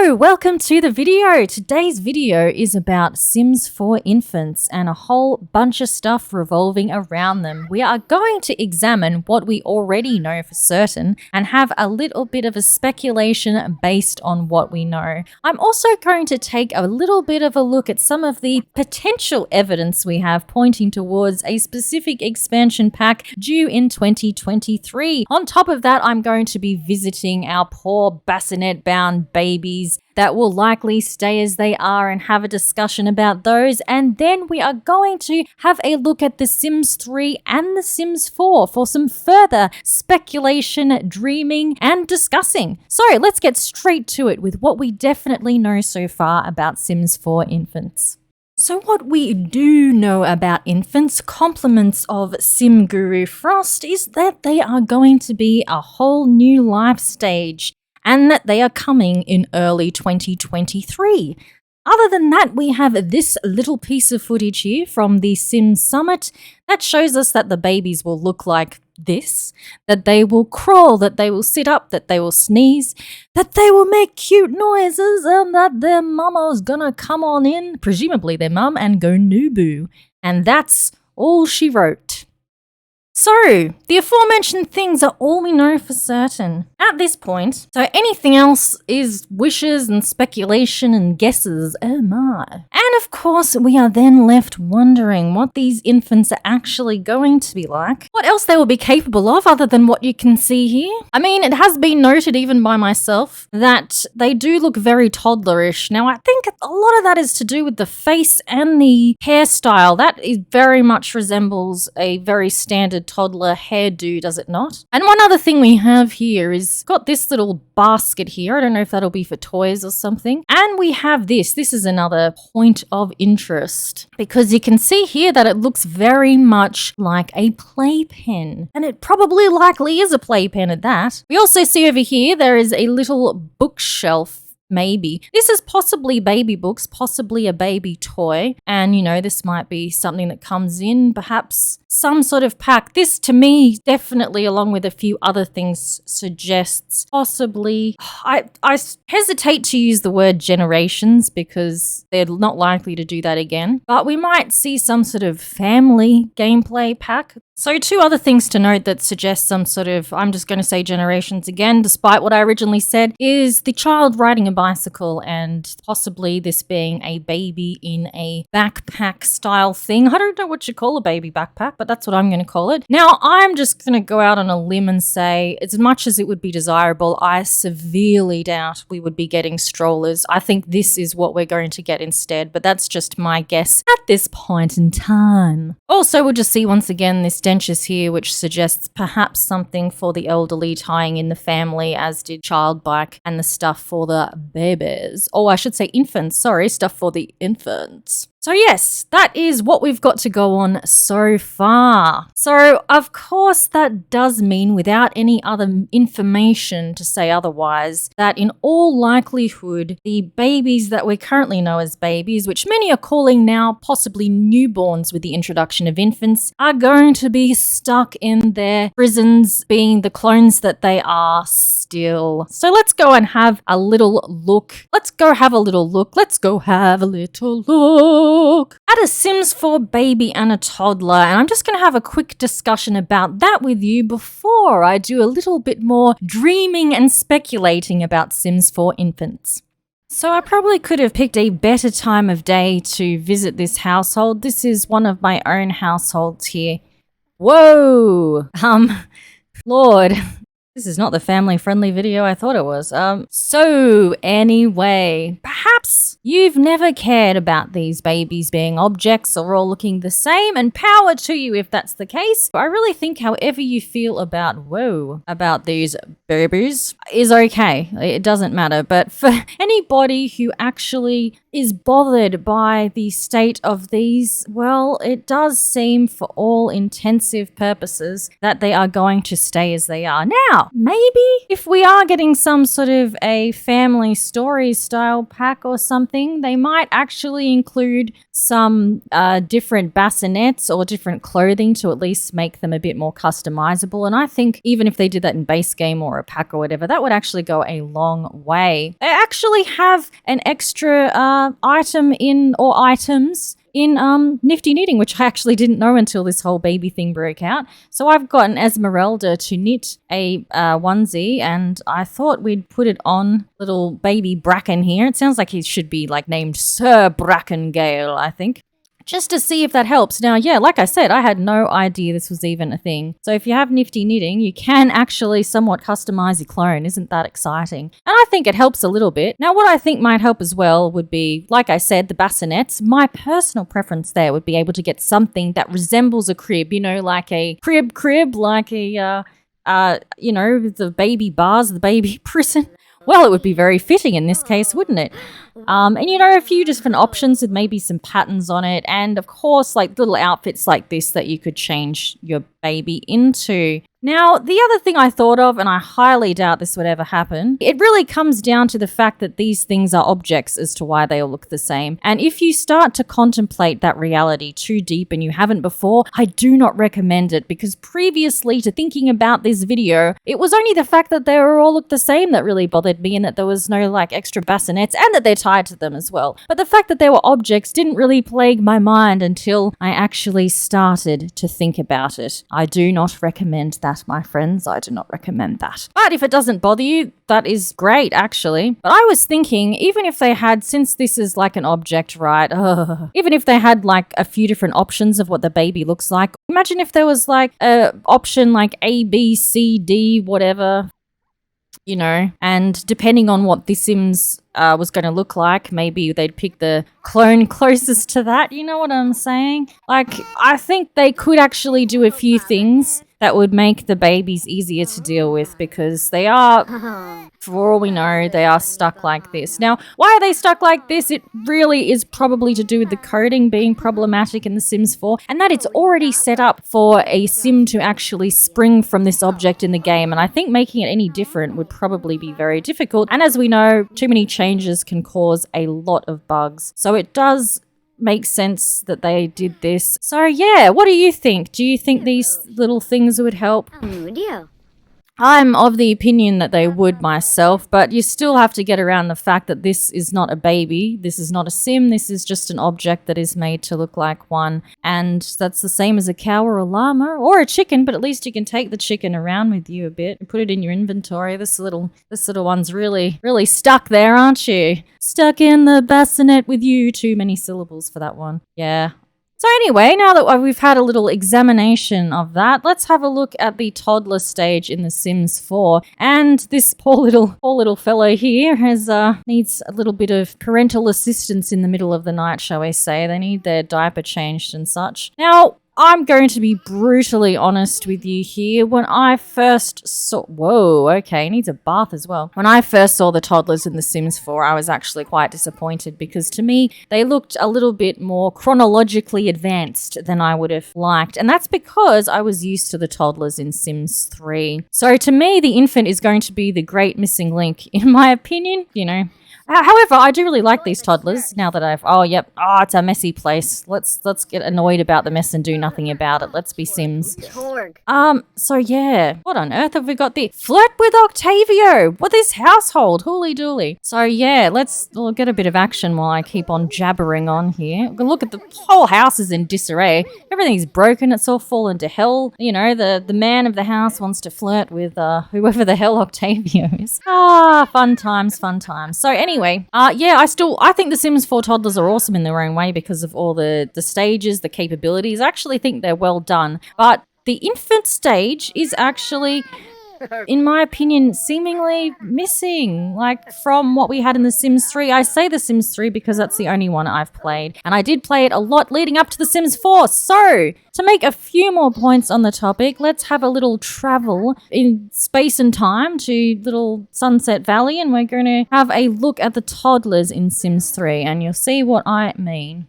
Hello, welcome to the video. Today's video is about Sims for infants and a whole bunch of stuff revolving around them. We are going to examine what we already know for certain and have a little bit of a speculation based on what we know. I'm also going to take a little bit of a look at some of the potential evidence we have pointing towards a specific expansion pack due in 2023. On top of that, I'm going to be visiting our poor bassinet-bound babies that will likely stay as they are and have a discussion about those. And then we are going to have a look at The Sims 3 and The Sims 4 for some further speculation, dreaming, and discussing. So let's get straight to it with what we definitely know so far about Sims 4 infants. So what we do know about infants, compliments of Sim Guru Frost, is that they are going to be a whole new life stage, and that they are coming in early 2023. Other than that, we have this little piece of footage here from the Sims Summit that shows us that the babies will look like this, that they will crawl, that they will sit up, that they will sneeze, that they will make cute noises, and that their mama's gonna come on in, presumably their mum, and go noo-boo. And that's all she wrote. So, the aforementioned things are all we know for certain at this point. So anything else is wishes and speculation and guesses. Oh my. And of course, we are then left wondering what these infants are actually going to be like. What else they will be capable of other than what you can see here. I mean, it has been noted even by myself that they do look very toddlerish. Now, I think a lot of that is to do with the face and the hairstyle. That is very much resembles a very standard toddler hairdo, does it not? And one other thing we have here is got this little basket here. I don't know if that'll be for toys or something. And we have this. This is another point of interest because you can see here that it looks very much like a playpen. And it probably likely is a playpen at that. We also see over here there is a little bookshelf. Maybe. This is possibly baby books, possibly a baby toy. And, you know, this might be something that comes in, perhaps some sort of pack. This, to me, definitely, along with a few other things, suggests possibly... I hesitate to use the word generations because they're not likely to do that again. But we might see some sort of family gameplay pack. So two other things to note that suggest some sort of, I'm just going to say generations again, despite what I originally said, is the child riding a bicycle and possibly this being a baby in a backpack style thing. I don't know what you call a baby backpack, but that's what I'm going to call it. Now, I'm just going to go out on a limb and say, as much as it would be desirable, I severely doubt we would be getting strollers. I think this is what we're going to get instead, but that's just my guess at this point in time. Also, we'll just see once again this dentures here, which suggests perhaps something for the elderly tying in the family, as did child bike and the stuff for the babies. Oh, I should say infants. Sorry, stuff for the infants. So yes, that is what we've got to go on so far. So of course that does mean, without any other information to say otherwise, that in all likelihood the babies that we currently know as babies, which many are calling now possibly newborns with the introduction of infants, are going to be stuck in their prisons, being the clones that they are still. So let's go and have a little look. Let's go have a little look at a Sims 4 baby and a toddler, and I'm just going to have a quick discussion about that with you before I do a little bit more dreaming and speculating about Sims 4 infants. So I probably could have picked a better time of day to visit this household. This is one of my own households here. Whoa! Lord. This is not the family-friendly video I thought it was. So anyway, perhaps you've never cared about these babies being objects or all looking the same, and power to you if that's the case. But I really think however you feel about these babies is okay. It doesn't matter. But for anybody who actually is bothered by the state of these, well, it does seem for all intensive purposes that they are going to stay as they are. Now, maybe if we are getting some sort of a family story style pack or or something, they might actually include some different bassinets or different clothing to at least make them a bit more customizable. And I think even if they did that in base game or a pack or whatever, that would actually go a long way. They actually have an extra item in, or items in Nifty Knitting, which I actually didn't know until this whole baby thing broke out. So I've got an Esmeralda to knit a onesie, and I thought we'd put it on little baby Bracken here. It sounds like he should be like named Sir Brackengale, I think. Just to see if that helps. Now, yeah, like I said, I had no idea this was even a thing. So if you have Nifty Knitting, you can actually somewhat customize your clone. Isn't that exciting? And I think it helps a little bit. Now, what I think might help as well would be, like I said, the bassinets. My personal preference there would be able to get something that resembles a crib, you know, like a crib, like a, you know, the baby bars, the baby prison. Well, it would be very fitting in this case, wouldn't it? And you know, a few different options with maybe some patterns on it. And of course, like little outfits like this that you could change your baby into. Now, the other thing I thought of, and I highly doubt this would ever happen, it really comes down to the fact that these things are objects as to why they all look the same. And if you start to contemplate that reality too deep and you haven't before, I do not recommend it, because previously to thinking about this video, it was only the fact that they all look the same that really bothered me, and that there was no like extra bassinets and that they're tied to them as well. But the fact that they were objects didn't really plague my mind until I actually started to think about it. I do not recommend that, my friends. I do not recommend that. But if it doesn't bother you, that is great, actually. But I was thinking, even if they had, since this is like an object, right? Even if they had like a few different options of what the baby looks like. Imagine if there was like a option like A, B, C, D, whatever, you know, and depending on what The Sims was going to look like, maybe they'd pick the clone closest to that. You know what I'm saying? Like, I think they could actually do a few things that would make the babies easier to deal with, because they are, for all we know, they are stuck like this. Now, why are they stuck like this? It really is probably to do with the coding being problematic in The Sims 4, and that it's already set up for a sim to actually spring from this object in the game, and I think making it any different would probably be very difficult. And as we know, too many changes can cause a lot of bugs. So it does makes sense that they did this. So yeah, what do you think? Do you think these little things would help? I'm of the opinion that they would myself, but you still have to get around the fact that this is not a baby, this is not a sim, this is just an object that is made to look like one, and that's the same as a cow or a llama or a chicken, but at least you can take the chicken around with you a bit and put it in your inventory. This little one's really stuck there, aren't you? Stuck in the bassinet with you. Too many syllables for that one. Yeah. So anyway, now that we've had a little examination of that, let's have a look at the toddler stage in The Sims 4. And this poor little fellow here has needs a little bit of parental assistance in the middle of the night, shall we say. They need their diaper changed and such. Now, I'm going to be brutally honest with you here. When I first saw... Whoa, okay, he needs a bath as well. When I first saw the toddlers in The Sims 4, I was actually quite disappointed, because to me, they looked a little bit more chronologically advanced than I would have liked. And that's because I was used to the toddlers in Sims 3. So to me, the infant is going to be the great missing link, in my opinion, you know. However, I do really like these toddlers now that it's a messy place. Let's get annoyed about the mess and do nothing about it. Let's be Sims. So yeah, what on earth have we got there? Flirt with Octavio! What this household? Hooly dooly. So yeah, we'll get a bit of action while I keep on jabbering on here. Look at the whole house is in disarray. Everything's broken, it's all fallen to hell. You know, the man of the house wants to flirt with whoever the hell Octavio is. Fun times. So anyway, I think The Sims 4 toddlers are awesome in their own way because of all the stages, the capabilities. I actually think they're well done. But the infant stage is actually, in my opinion, seemingly missing, like from what we had in The Sims 3. I say The Sims 3 because that's the only one I've played, and I did play it a lot leading up to The Sims 4. So, to make a few more points on the topic, let's have a little travel in space and time to little Sunset Valley, and we're going to have a look at the toddlers in Sims 3, and you'll see what I mean.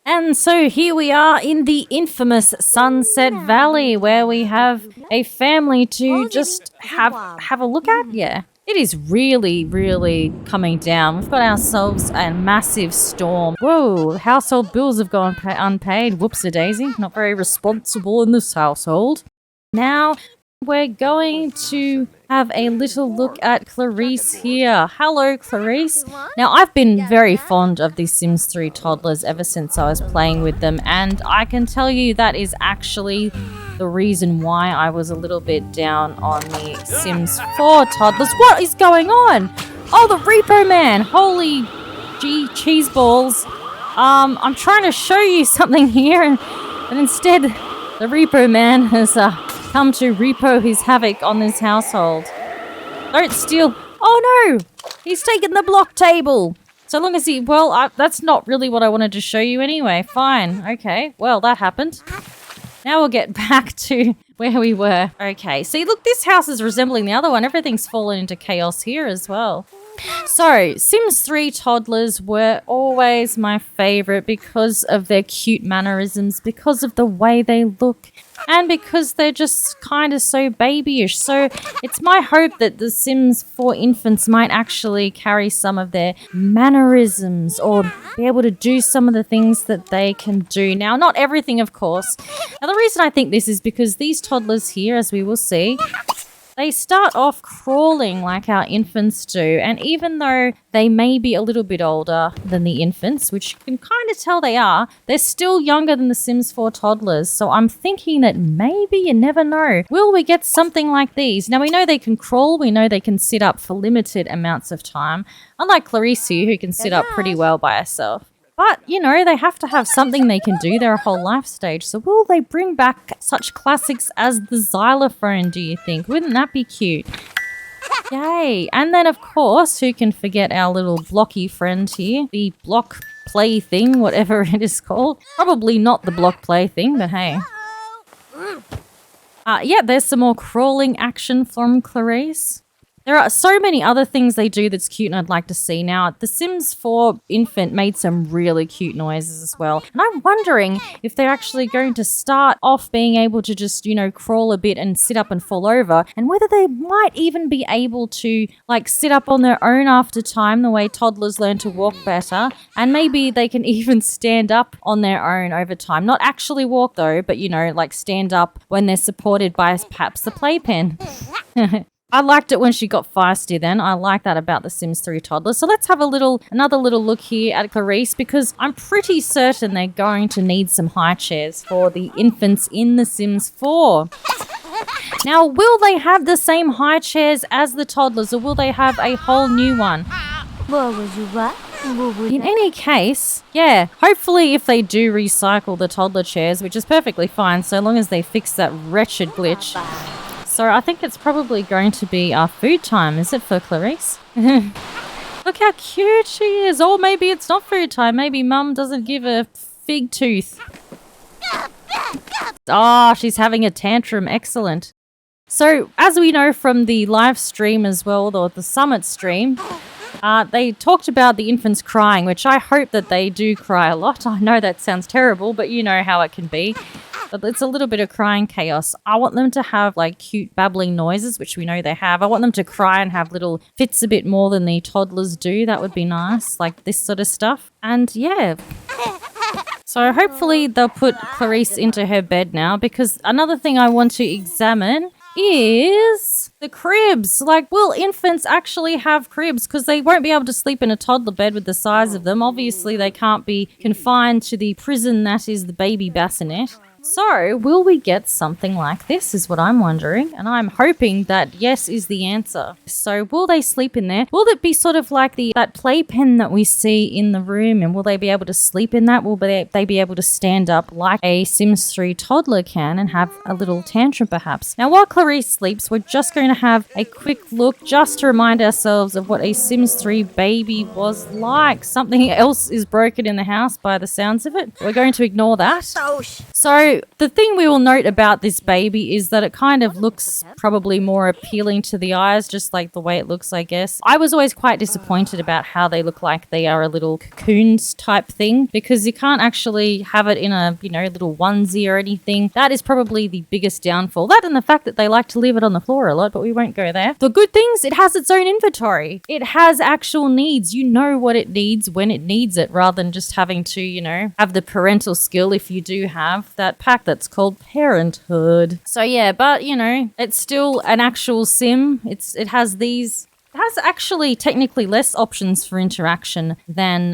And so here we are in the infamous Sunset Valley, where we have a family to just have a look at. Yeah. It is really, really coming down. We've got ourselves a massive storm. Whoa, household bills have gone unpaid. Whoops-a-daisy. Not very responsible in this household. Now, we're going to have a little look at Clarice here. Hello, Clarice. Now, I've been very fond of the Sims 3 toddlers ever since I was playing with them, and I can tell you that is actually the reason why I was a little bit down on the Sims 4 toddlers. What is going on? Oh, the Repo Man. Holy gee, cheese balls. I'm trying to show you something here, and instead, the Repo Man has come to repo his havoc on this household. Don't steal. Oh no! He's taken the block table. So long as he, well, that's not really what I wanted to show you anyway. Fine. Okay. Well, that happened. Now we'll get back to where we were. Okay. See, look, this house is resembling the other one. Everything's fallen into chaos here as well. So, Sims 3 toddlers were always my favourite because of their cute mannerisms, because of the way they look, and because they're just kind of so babyish. So, it's my hope that the Sims 4 infants might actually carry some of their mannerisms or be able to do some of the things that they can do. Now, not everything, of course. Now, the reason I think this is because these toddlers here, as we will see, they start off crawling like our infants do, and even though they may be a little bit older than the infants, which you can kind of tell they are, they're still younger than the Sims 4 toddlers. So I'm thinking that maybe, you never know, will we get something like these? Now we know they can crawl, we know they can sit up for limited amounts of time, unlike Clarice here, who can sit up pretty well by herself. But, you know, they have to have something they can do their whole life stage. So will they bring back such classics as the xylophone, do you think? Wouldn't that be cute? Yay. And then, of course, who can forget our little blocky friend here? The block play thing, whatever it is called. Probably not the block play thing, but hey. Yeah, there's some more crawling action from Clarice. There are so many other things they do that's cute and I'd like to see. Now, the Sims 4 infant made some really cute noises as well. And I'm wondering if they're actually going to start off being able to just, you know, crawl a bit and sit up and fall over. And whether they might even be able to, like, sit up on their own after time, the way toddlers learn to walk better. And maybe they can even stand up on their own over time. Not actually walk, though, but, you know, like stand up when they're supported by perhaps the playpen. I liked it when she got feisty then. I like that about the Sims 3 toddlers. So let's have another little look here at Clarice, because I'm pretty certain they're going to need some high chairs for the infants in the Sims 4. Now, will they have the same high chairs as the toddlers, or will they have a whole new one? In any case, yeah, hopefully if they do recycle the toddler chairs, which is perfectly fine so long as they fix that wretched glitch. So I think it's probably going to be our food time, is it, for Clarice? Look how cute she is. Or maybe it's not food time. Maybe Mum doesn't give a fig tooth. Oh, she's having a tantrum. Excellent. So as we know from the live stream as well, or the summit stream, they talked about the infants crying, which I hope that they do cry a lot. I know that sounds terrible, but you know how it can be. But it's a little bit of crying chaos. I want them to have like cute babbling noises, which we know they have. I want them to cry and have little fits a bit more than the toddlers do. That would be nice, like this sort of stuff. And yeah. So hopefully they'll put Clarice into her bed now, because another thing I want to examine is the cribs. Like, will infants actually have cribs? Because they won't be able to sleep in a toddler bed with the size of them. Obviously, they can't be confined to the prison that is the baby bassinet. So, will we get something like this is what I'm wondering, and I'm hoping that yes is the answer. So, will they sleep in there? Will it be sort of like that playpen that we see in the room, and will they be able to sleep in that? Will they be able to stand up like a Sims 3 toddler can and have a little tantrum perhaps? Now, while Clarice sleeps, we're just going to have a quick look just to remind ourselves of what a Sims 3 baby was like. Something else is broken in the house by the sounds of it. We're going to ignore that. So, So the thing we will note about this baby is that it kind of looks probably more appealing to the eyes, just like the way it looks, I guess. I was always quite disappointed about how they look like they are a little cocoons type thing, because you can't actually have it in a, little onesie or anything. That is probably the biggest downfall. That and the fact that they like to leave it on the floor a lot, but we won't go there. The good things, it has its own inventory. It has actual needs. You know what it needs when it needs it, rather than just having to, have the parental skill if you do have that pack that's called Parenthood. So yeah, but it's still an actual sim. It has actually technically less options for interaction than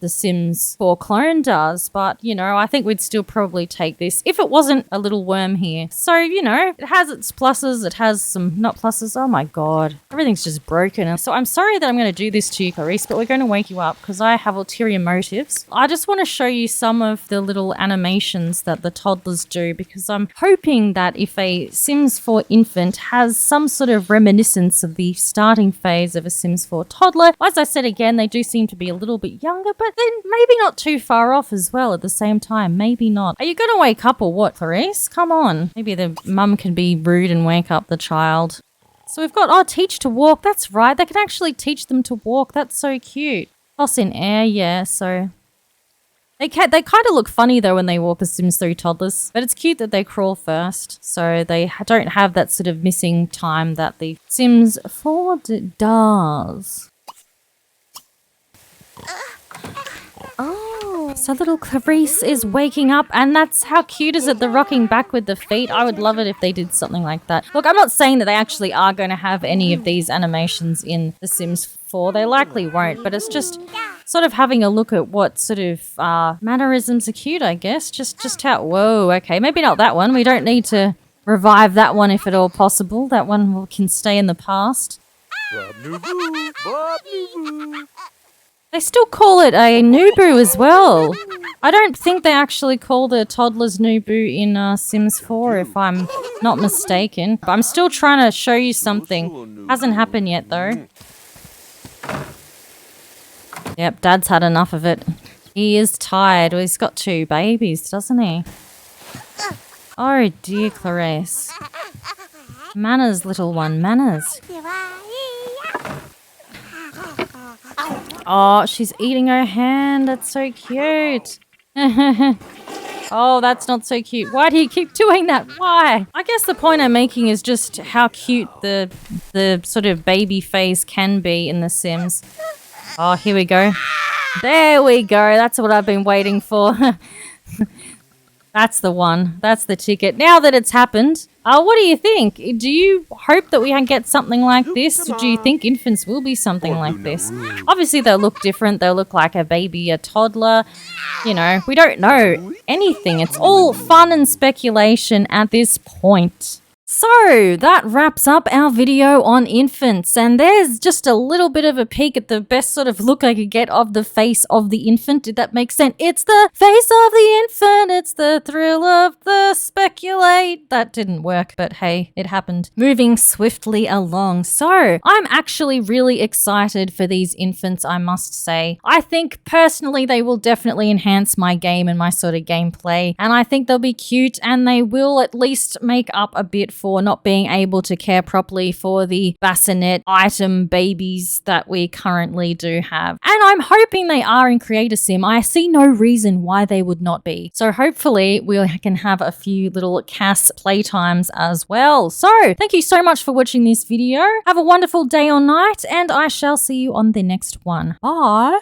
the Sims 4 clone does, but I think we'd still probably take this if it wasn't a little worm here. So, it has its pluses, it has some not pluses. Oh my god, everything's just broken. So I'm sorry that I'm going to do this to you, Clarice, but we're going to wake you up because I have ulterior motives. I just want to show you some of the little animations that the toddlers do, because I'm hoping that if a Sims 4 infant has some sort of reminiscence of the starting phase of a Sims 4 toddler. As I said again, they do seem to be a little bit younger, but then maybe not too far off as well at the same time. Maybe not. Are you going to wake up or what, Clarice? Come on. Maybe the mum can be rude and wake up the child. So we've got, teach to walk. That's right. They can actually teach them to walk. That's so cute. Toss in air, yeah, so... They kind of look funny though when they walk, the Sims 3 toddlers, but it's cute that they crawl first, so they don't have that sort of missing time that the Sims 4 does. Oh, so little Clarice is waking up, and that's how cute is it, the rocking back with the feet. I would love it if they did something like that. Look, I'm not saying that they actually are going to have any of these animations in the Sims 4. They likely won't, but it's just sort of having a look at what sort of mannerisms are cute, I guess. Just how... Whoa, okay. Maybe not that one. We don't need to revive that one if at all possible. That one can stay in the past. They still call it a Nubu as well. I don't think they actually call the toddlers Nubu in Sims 4, if I'm not mistaken. But I'm still trying to show you something. Hasn't happened yet, though. Yep, Dad's had enough of it. He is tired. Well, he's got 2 babies, doesn't he? Oh dear, Clarice. Manners, little one, manners. Oh, she's eating her hand. That's so cute. Oh, that's not so cute. Why do you keep doing that? Why? I guess the point I'm making is just how cute the sort of baby phase can be in The Sims. Oh, here we go. There we go. That's what I've been waiting for. That's the one. That's the ticket. Now that it's happened, what do you think? Do you hope that we can get something like this? Do you think infants will be something like this? Obviously, they'll look different. They'll look like a baby, a toddler. We don't know anything. It's all fun and speculation at this point. So that wraps up our video on infants, and there's just a little bit of a peek at the best sort of look I could get of the face of the infant. Did that make sense? It's the face of the infant. It's the thrill of the speculate. That didn't work, but hey, it happened. Moving swiftly along. So I'm actually really excited for these infants, I must say. I think personally they will definitely enhance my game and my sort of gameplay, and I think they'll be cute, and they will at least make up a bit for not being able to care properly for the bassinet item babies that we currently do have. And I'm hoping they are in Creator Sim. I see no reason why they would not be. So hopefully we can have a few little Cass playtimes as well. So thank you so much for watching this video. Have a wonderful day or night, and I shall see you on the next one. Bye.